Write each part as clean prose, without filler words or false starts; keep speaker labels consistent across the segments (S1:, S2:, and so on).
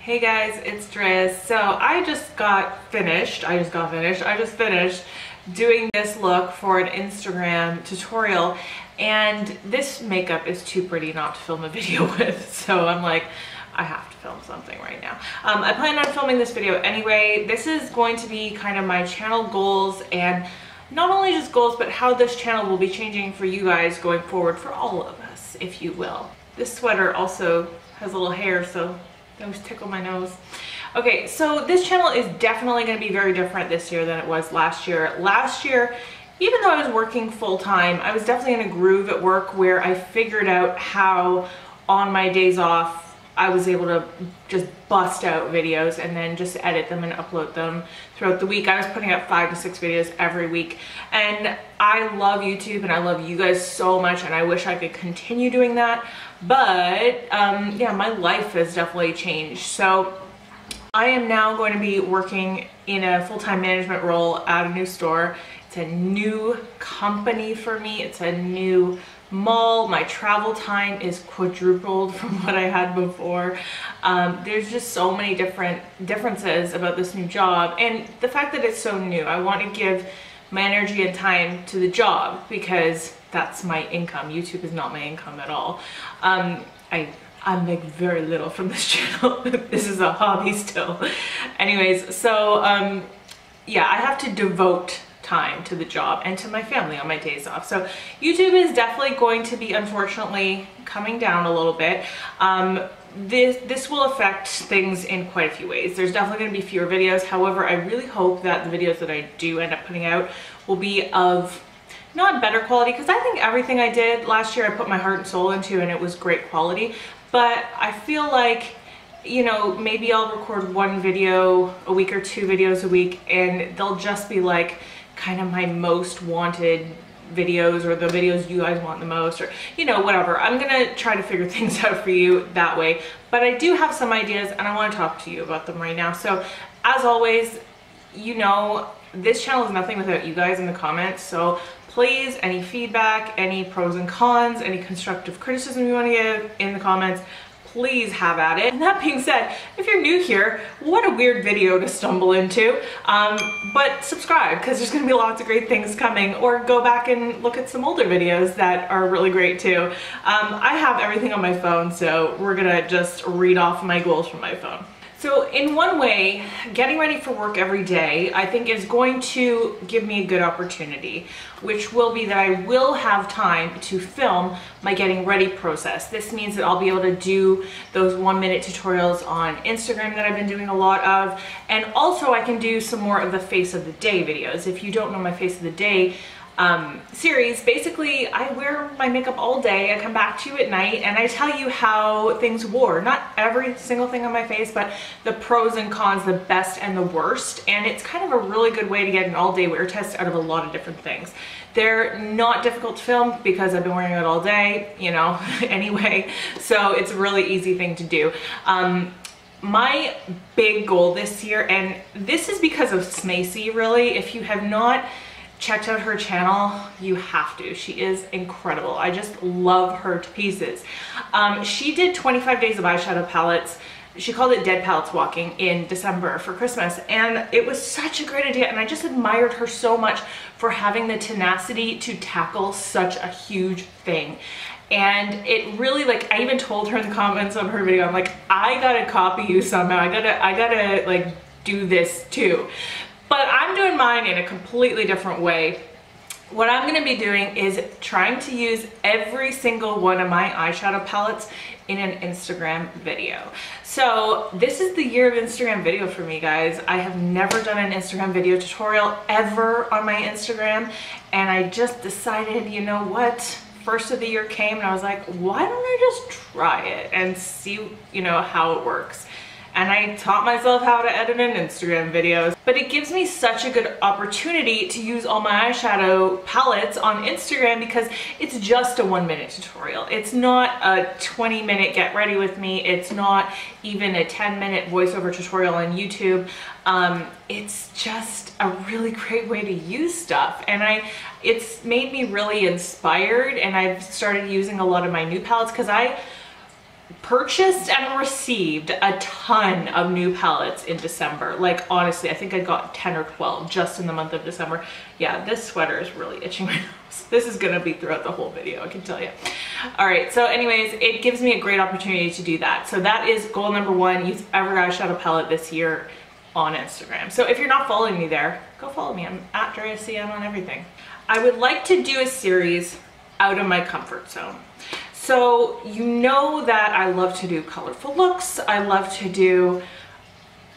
S1: Hey guys, it's Driz. So I just finished doing this look for an Instagram tutorial, and this makeup is too pretty not to film a video with, so I'm like, I have to film something right now. I plan on filming this video anyway. This is going to be kind of my channel goals, and not only just goals, but how this channel will be changing for you guys going forward, for all of us, if you will. This sweater also has a little hair, so those tickle my nose. Okay, so this channel is definitely going to be very different this year than it was last year. Last year, even though I was working full-time, I was definitely in a groove at work where I figured out how on my days off I was able to just bust out videos and then just edit them and upload them throughout the week. I was putting up 5 to 6 videos every week, and I love YouTube and I love you guys so much, and I wish I could continue doing that, but yeah, my life has definitely changed. So I am now going to be working in a full-time management role at a new store. It's a new company for me. It's a new mall. My travel time is quadrupled from what I had before. There's just so many differences about this new job, and the fact that it's so new, I want to give my energy and time to the job because that's my income. YouTube is not my income at all. I make very little from this channel. This is a hobby still. Anyways, so yeah, I have to devote time to the job and to my family on my days off. So YouTube is definitely going to be, unfortunately, coming down a little bit. This will affect things in quite a few ways. There's definitely going to be fewer videos. However, I really hope that the videos that I do end up putting out will be of not better quality, because I think everything I did last year I put my heart and soul into and it was great quality. But I feel like, you know, maybe I'll record one video a week or 2 videos a week, and they'll just be like kind of my most wanted videos, or the videos you guys want the most, or you know, whatever. I'm gonna try to figure things out for you that way, but I do have some ideas and I want to talk to you about them right now. So as always, you know, this channel is nothing without you guys in the comments, so please, any feedback, any pros and cons, any constructive criticism you want to give in the comments, please have at it. And that being said, if you're new here, what a weird video to stumble into, but subscribe, because there's going to be lots of great things coming, or go back and look at some older videos that are really great too. I have everything on my phone, so we're gonna just read off my goals from my phone. So in one way, getting ready for work every day, I think, is going to give me a good opportunity, which will be that I will have time to film my getting ready process. This means that I'll be able to do those 1-minute tutorials on Instagram that I've been doing a lot of, and also I can do some more of the face of the day videos. If you don't know my face of the day series, basically I wear my makeup all day, I come back to you at night, and I tell you how things wore. Not every single thing on my face, but the pros and cons, the best and the worst, and it's kind of a really good way to get an all-day wear test out of a lot of different things. They're not difficult to film because I've been wearing it all day, you know, anyway, so it's a really easy thing to do. My big goal this year, and this is because of Smacy, really, if you have not checked out her channel, you have to. She is incredible. I just love her to pieces. She did 25 days of eyeshadow palettes. She called it Dead Palettes Walking in December for Christmas, and it was such a great idea, and I just admired her so much for having the tenacity to tackle such a huge thing. And it really, like, I even told her in the comments on her video, I'm like, I gotta copy you somehow. I gotta like do this too. But I'm doing mine in a completely different way. What I'm gonna be doing is trying to use every single one of my eyeshadow palettes in an Instagram video. So this is the year of Instagram video for me, guys. I have never done an Instagram video tutorial ever on my Instagram, and I just decided, you know what? First of the year came and I was like, why don't I just try it and see, you know, how it works. And I taught myself how to edit an Instagram video. But it gives me such a good opportunity to use all my eyeshadow palettes on Instagram, because it's just a 1-minute tutorial. It's not a 20-minute get ready with me. It's not even a 10-minute voiceover tutorial on YouTube. It's just a really great way to use stuff. And it's made me really inspired, and I've started using a lot of my new palettes, because purchased and received a ton of new palettes in December. Like honestly, I think I got 10 or 12 just in the month of December. Yeah, this sweater is really itching my nose. This is gonna be throughout the whole video, I can tell you. All right, so anyways, it gives me a great opportunity to do that. So that is goal number one, use every eyeshadow palette this year on Instagram. So if you're not following me there, go follow me. I'm at DreaCM on everything. I would like to do a series out of my comfort zone. So you know that I love to do colorful looks. I love to do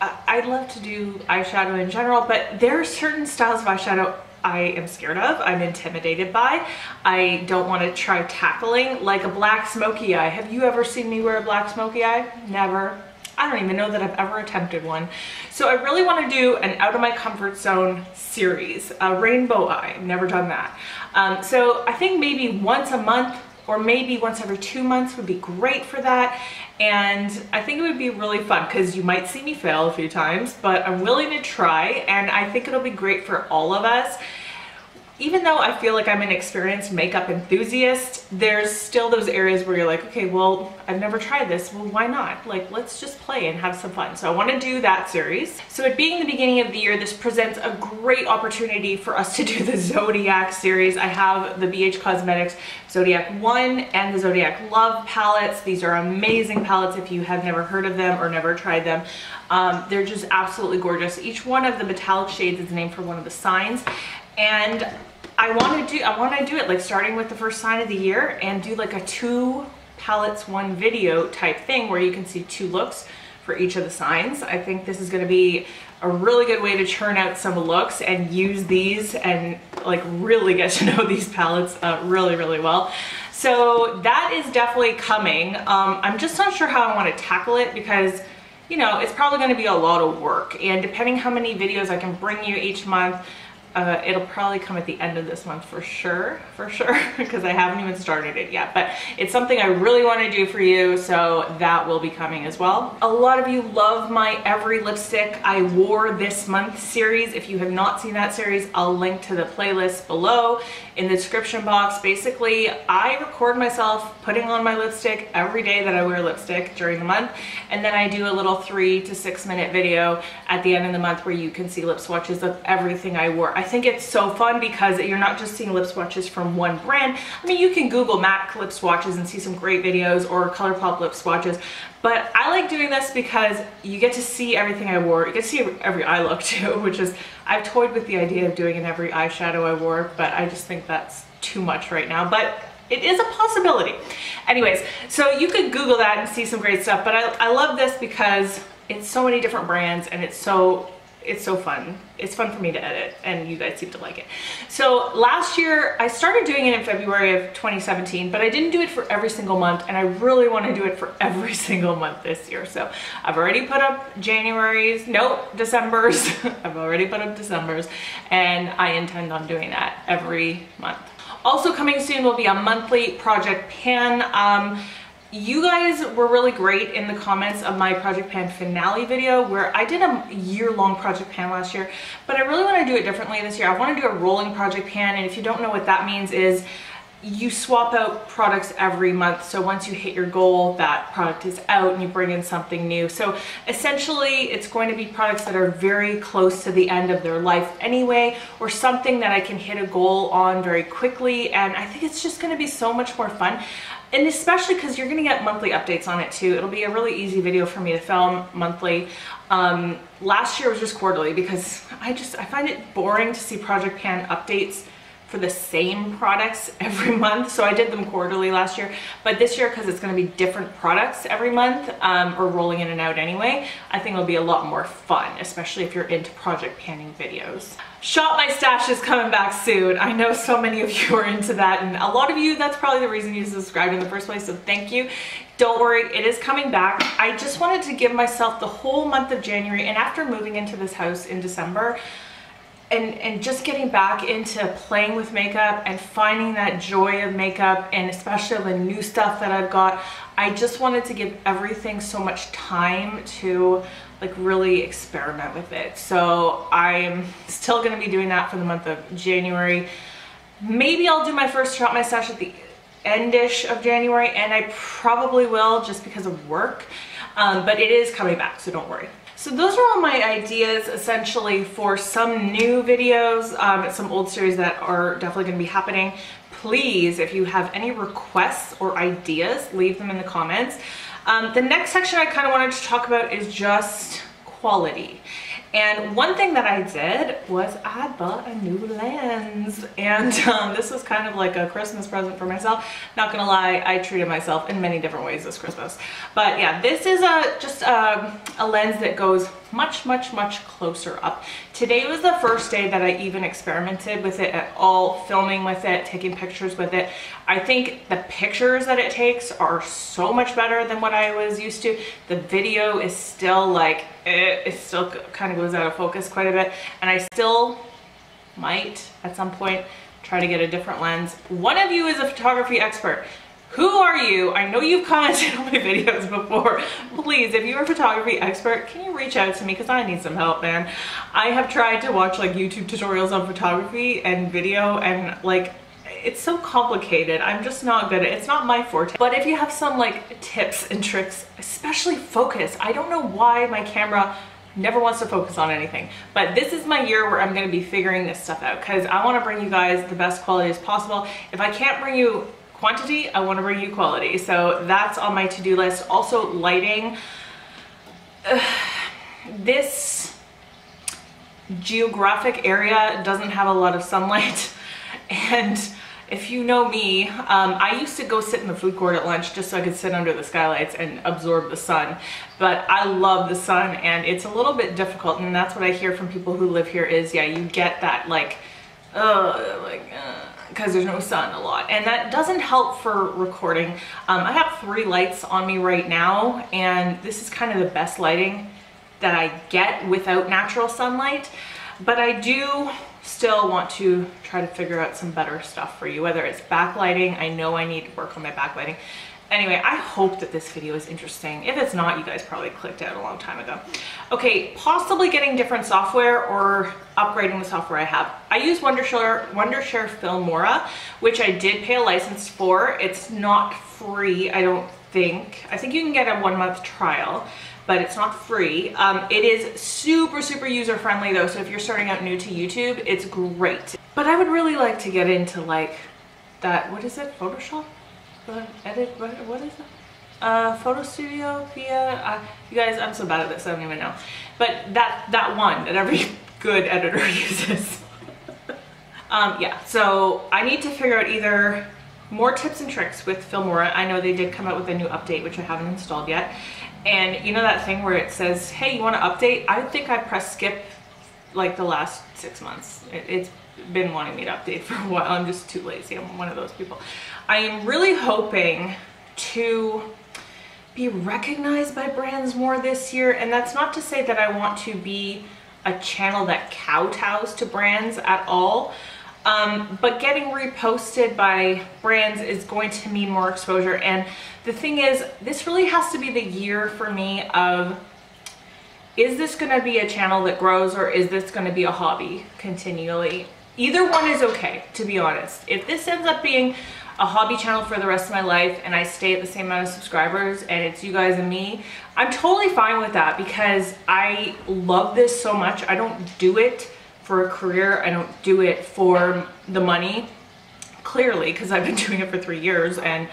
S1: eyeshadow in general, but there are certain styles of eyeshadow I am scared of, I'm intimidated by. I don't want to try tackling, like a black smoky eye. Have you ever seen me wear a black smoky eye? Never. I don't even know that I've ever attempted one. So I really want to do an out of my comfort zone series, a rainbow eye. I've never done that. So I think maybe once a month or maybe once every 2 months would be great for that. And I think it would be really fun because you might see me fail a few times, but I'm willing to try, and I think it'll be great for all of us. Even though I feel like I'm an experienced makeup enthusiast, there's still those areas where you're like, okay, well, I've never tried this. Well, why not? Like, let's just play and have some fun. So I want to do that series. So it being the beginning of the year, this presents a great opportunity for us to do the Zodiac series. I have the BH Cosmetics Zodiac 1 and the Zodiac Love palettes. These are amazing palettes if you have never heard of them or never tried them. They're just absolutely gorgeous. Each one of the metallic shades is named for one of the signs. And I want to do it like starting with the first sign of the year and do like a 2 palettes 1 video type thing where you can see 2 looks for each of the signs. I think this is going to be a really good way to churn out some looks and use these and like really get to know these palettes really, really well. So that is definitely coming. I'm just not sure how I want to tackle it because, you know, it's probably going to be a lot of work, and depending how many videos I can bring you each month, it'll probably come at the end of this month for sure, because I haven't even started it yet, but it's something I really want to do for you, so that will be coming as well. A lot of you love my Every Lipstick I Wore This Month series. If you have not seen that series, I'll link to the playlist below in the description box. Basically, I record myself putting on my lipstick every day that I wear lipstick during the month, and then I do a little 3 to 6 minute video at the end of the month where you can see lip swatches of everything I wore. I think it's so fun because you're not just seeing lip swatches from one brand. I mean, you can Google MAC lip swatches and see some great videos, or ColourPop lip swatches, but I like doing this because you get to see everything I wore. You get to see every eye look too, which is, I've toyed with the idea of doing an every eyeshadow I wore, but I just think that's too much right now, but it is a possibility. Anyways, so you could Google that and see some great stuff, but I love this because it's so many different brands and it's so fun. It's fun for me to edit, and you guys seem to like it. So last year, I started doing it in February of 2017, but I didn't do it for every single month, and I really want to do it for every single month this year. So I've already put up December's. I've already put up December's, and I intend on doing that every month. Also coming soon will be a monthly project pan. You guys were really great in the comments of my Project Pan finale video, where I did a year-long Project Pan last year, but I really want to do it differently this year. I want to do a rolling Project Pan, and if you don't know what that means, is you swap out products every month. So once you hit your goal, that product is out and you bring in something new. So essentially, it's going to be products that are very close to the end of their life anyway, or something that I can hit a goal on very quickly, and I think it's just going to be so much more fun. And especially because you're gonna get monthly updates on it too. It'll be a really easy video for me to film monthly. Last year was just quarterly because I find it boring to see Project Pan updates for the same products every month. So I did them quarterly last year, but this year, because it's gonna be different products every month, or rolling in and out anyway, I think it'll be a lot more fun, especially if you're into project panning videos. Shop My Stash is coming back soon. I know so many of you are into that, and a lot of you, that's probably the reason you subscribed in the first place, so thank you. Don't worry, it is coming back. I just wanted to give myself the whole month of January, and after moving into this house in December, and just getting back into playing with makeup and finding that joy of makeup, and especially the new stuff that I've got, I just wanted to give everything so much time to like really experiment with it. So I'm still gonna be doing that for the month of January. Maybe I'll do my first Shop My Stash at the endish of January, and I probably will just because of work, but it is coming back, so don't worry. So those are all my ideas essentially for some new videos, some old series that are definitely going to be happening. Please, if you have any requests or ideas, leave them in the comments. The next section I kind of wanted to talk about is just quality. And one thing that I did was I bought a new lens, and this was kind of like a Christmas present for myself. Not gonna lie, I treated myself in many different ways this Christmas. But yeah, this is just a lens that goes much closer up. Today was the first day that I even experimented with it at all, filming with it, taking pictures with it. I think the pictures that it takes are so much better than what I was used to. The video is still like, it still kind of goes out of focus quite a bit, and I still might at some point try to get a different lens. One of you is a photography expert. Who are you? I know you've commented on my videos before. Please, if you're a photography expert, can you reach out to me, because I need some help, man. I have tried to watch like YouTube tutorials on photography and video, and like it's so complicated. I'm just not good at it. It's not my forte. But if you have some like tips and tricks, especially focus. I don't know why my camera never wants to focus on anything, but this is my year where I'm going to be figuring this stuff out, because I want to bring you guys the best quality as possible. If I can't bring you quantity, I want to bring you quality. So that's on my to-do list. Also lighting. This geographic area doesn't have a lot of sunlight, and if you know me, I used to go sit in the food court at lunch just so I could sit under the skylights and absorb the sun. But I love the sun, and it's a little bit difficult, and that's what I hear from people who live here is, yeah, you get that like, because there's no sun a lot, and that doesn't help for recording. I have 3 lights on me right now, and this is kind of the best lighting that I get without natural sunlight, but I do still want to try to figure out some better stuff for you, whether it's backlighting. I know I need to work on my backlighting. Anyway, I hope that this video is interesting. If it's not, you guys probably clicked out a long time ago. Okay, possibly getting different software or upgrading the software I have. I use Wondershare Filmora, which I did pay a license for. It's not free, I don't think. I think you can get a 1-month trial, but it's not free. It is super user-friendly though, so if you're starting out new to YouTube, it's great. But I would really like to get into like that, what is it, Photoshop? Edit, what is it? Photo Studio via, you guys, I'm so bad at this, I don't even know. But that one that every good editor uses. Yeah, so I need to figure out either more tips and tricks with Filmora. I know they did come out with a new update, which I haven't installed yet. And you know that thing where it says, hey, you want to update? I think I pressed skip like the last 6 months. It's been wanting me to update for a while. I'm just too lazy. I'm one of those people. I am really hoping to be recognized by brands more this year. And that's not to say that I want to be a channel that kowtows to brands at all. But getting reposted by brands is going to mean more exposure. And the thing is, this really has to be the year for me of, is this going to be a channel that grows, or is this going to be a hobby continually? Either one is okay, to be honest. If this ends up being a hobby channel for the rest of my life and I stay at the same amount of subscribers and it's you guys and me, I'm totally fine with that, because I love this so much. I don't do it for a career. I don't do it for the money, clearly, because I've been doing it for 3 years and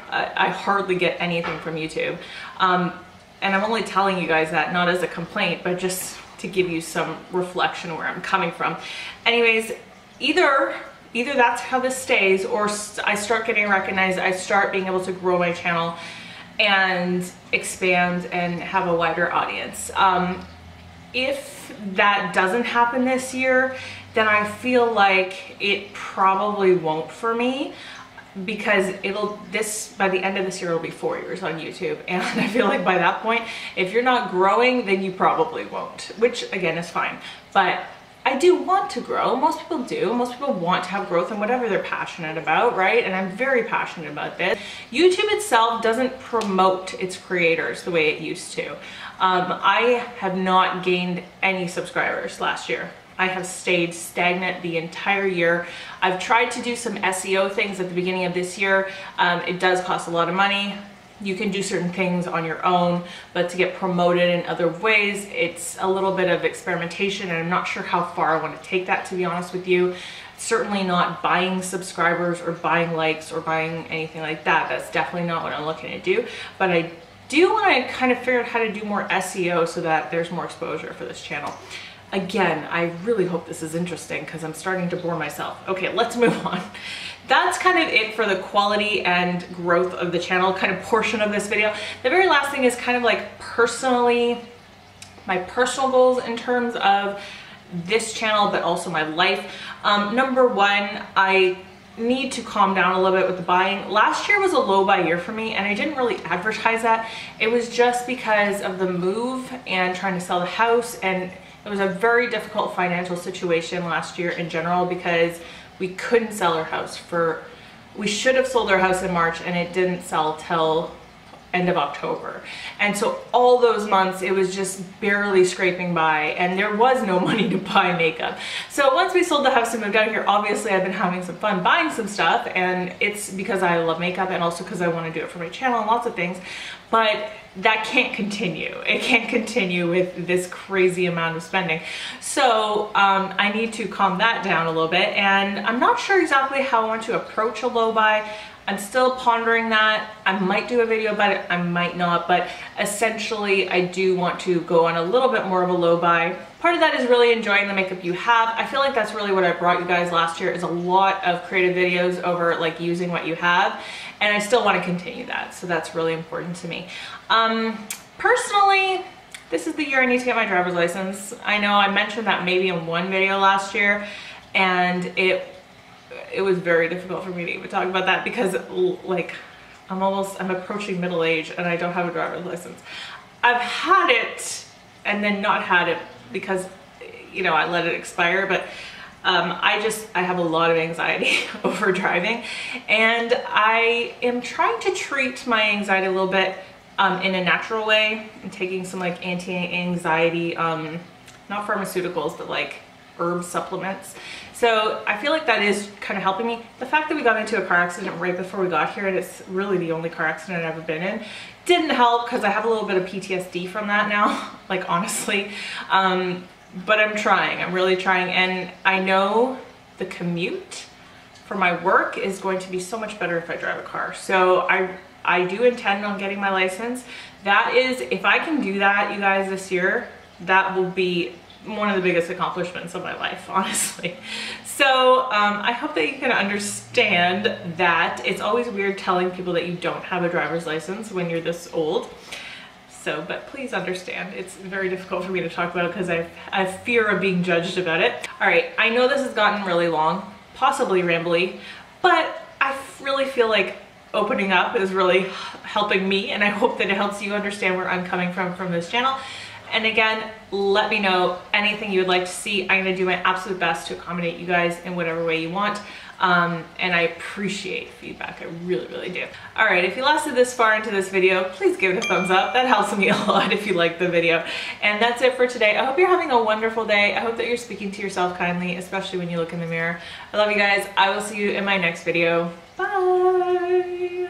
S1: I hardly get anything from YouTube. And I'm only telling you guys that not as a complaint, but just to give you some reflection where I'm coming from. Anyways, either that's how this stays, or I start getting recognized, I start being able to grow my channel and expand and have a wider audience. If that doesn't happen this year, then I feel like it probably won't for me, because by the end of this year, it'll be 4 years on YouTube. And I feel like by that point, if you're not growing, then you probably won't, which again is fine. But I do want to grow. Most people do. Most people want to have growth in whatever they're passionate about, right? And I'm very passionate about this. YouTube itself doesn't promote its creators the way it used to. I have not gained any subscribers last year. I have stayed stagnant the entire year. I've tried to do some SEO things at the beginning of this year. It does cost a lot of money. You can do certain things on your own, but to get promoted in other ways, it's a little bit of experimentation, and I'm not sure how far I want to take that, to be honest with you. Certainly not buying subscribers or buying likes or buying anything like that. That's definitely not what I'm looking to do, but I do want to kind of figure out how to do more SEO so that there's more exposure for this channel. Again, I really hope this is interesting because I'm starting to bore myself. Okay, let's move on. That's kind of it for the quality and growth of the channel kind of portion of this video. The very last thing is kind of like personally, my personal goals in terms of this channel, but also my life. Number one, I need to calm down a little bit with the buying. Last year was a low buy year for me, and I didn't really advertise that. It was just because of the move and trying to sell the house, and it was a very difficult financial situation last year in general because we couldn't sell our house we should have sold our house in March, and it didn't sell till end of October. And so all those months it was just barely scraping by, and there was no money to buy makeup. So once we sold the house and moved out here, obviously I've been having some fun buying some stuff, and it's because I love makeup and also because I want to do it for my channel and lots of things. But that can't continue. It can't continue with this crazy amount of spending. So I need to calm that down a little bit, and I'm not sure exactly how I want to approach a low buy. I'm still pondering that. I might do a video about it, I might not, but essentially I do want to go on a little bit more of a low buy. Part of that is really enjoying the makeup you have. I feel like that's really what I brought you guys last year, is a lot of creative videos over like using what you have, and I still want to continue that, so that's really important to me. Personally, this is the year I need to get my driver's license. I know I mentioned that maybe in one video last year, and it was very difficult for me to even talk about that because like I'm approaching middle age and I don't have a driver's license. I've had it and then not had it because, you know, I let it expire, but I have a lot of anxiety over driving, and I am trying to treat my anxiety a little bit in a natural way. I'm taking some like anti-anxiety, not pharmaceuticals, but like herb supplements. So I feel like that is kind of helping me. The fact that we got into a car accident right before we got here, and it's really the only car accident I've ever been in, didn't help because I have a little bit of PTSD from that now, like honestly. But I'm trying, I'm really trying, and I know the commute for my work is going to be so much better if I drive a car. So I do intend on getting my license. That is, if I can do that, you guys, this year, that will be one of the biggest accomplishments of my life, honestly. So I hope that you can understand that. It's always weird telling people that you don't have a driver's license when you're this old. So, but please understand, it's very difficult for me to talk about it because I have fear of being judged about it. All right, I know this has gotten really long, possibly rambly, but I really feel like opening up is really helping me, and I hope that it helps you understand where I'm coming from this channel. And again, let me know anything you would like to see. I'm gonna do my absolute best to accommodate you guys in whatever way you want. And I appreciate feedback, I really, really do. All right, if you lasted this far into this video, please give it a thumbs up. That helps me a lot if you like the video. And that's it for today. I hope you're having a wonderful day. I hope that you're speaking to yourself kindly, especially when you look in the mirror. I love you guys. I will see you in my next video. Bye.